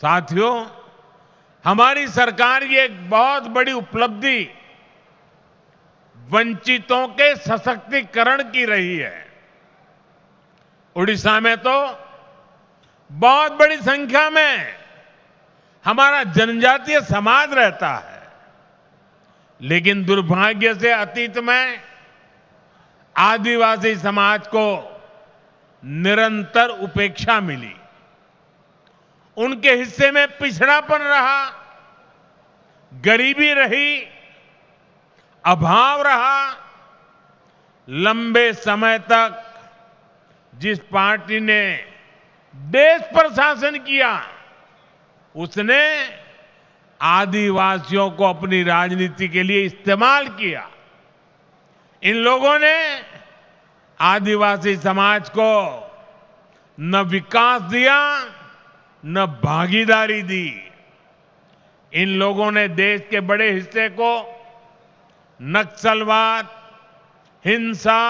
साथियों, हमारी सरकार की एक बहुत बड़ी उपलब्धि वंचितों के सशक्तिकरण की रही है। उड़ीसा में तो बहुत बड़ी संख्या में हमारा जनजातीय समाज रहता है, लेकिन दुर्भाग्य से अतीत में आदिवासी समाज को निरंतर उपेक्षा मिली। उनके हिस्से में पिछड़ापन रहा, गरीबी रही, अभाव रहा। लंबे समय तक जिस पार्टी ने देश पर शासन किया, उसने आदिवासियों को अपनी राजनीति के लिए इस्तेमाल किया। इन लोगों ने आदिवासी समाज को न विकास दिया, न भागीदारी दी। इन लोगों ने देश के बड़े हिस्से को नक्सलवाद, हिंसा,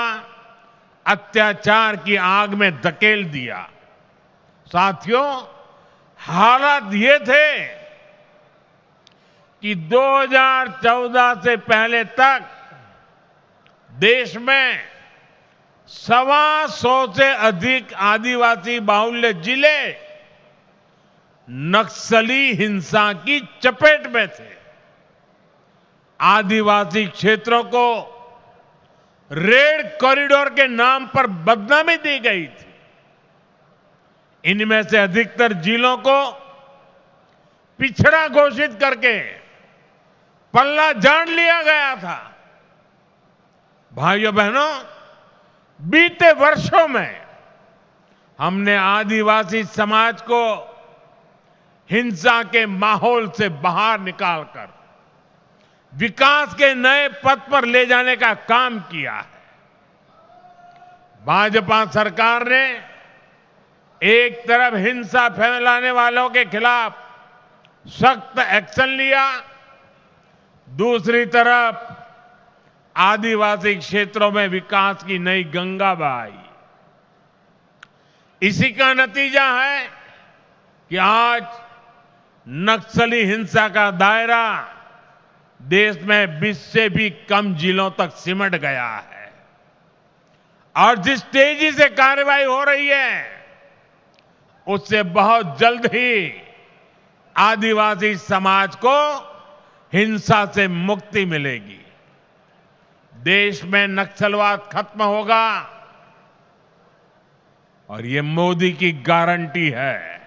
अत्याचार की आग में धकेल दिया। साथियों, हालात ये थे कि 2014 से पहले तक देश में 125 से अधिक आदिवासी बाहुल्य जिले नक्सली हिंसा की चपेट में थे। आदिवासी क्षेत्रों को रेड कॉरिडोर के नाम पर बदनामी दी गई थी। इनमें से अधिकतर जिलों को पिछड़ा घोषित करके पल्ला झाड़ लिया गया था। भाइयों बहनों, बीते वर्षों में हमने आदिवासी समाज को हिंसा के माहौल से बाहर निकालकर विकास के नए पथ पर ले जाने का काम किया है। भाजपा सरकार ने एक तरफ हिंसा फैलाने वालों के खिलाफ सख्त एक्शन लिया, दूसरी तरफ आदिवासी क्षेत्रों में विकास की नई गंगा बहाई। इसी का नतीजा है कि आज नक्सली हिंसा का दायरा देश में 20 से भी कम जिलों तक सिमट गया है। और जिस तेजी से कार्रवाई हो रही है, उससे बहुत जल्द ही आदिवासी समाज को हिंसा से मुक्ति मिलेगी। देश में नक्सलवाद खत्म होगा और ये मोदी की गारंटी है।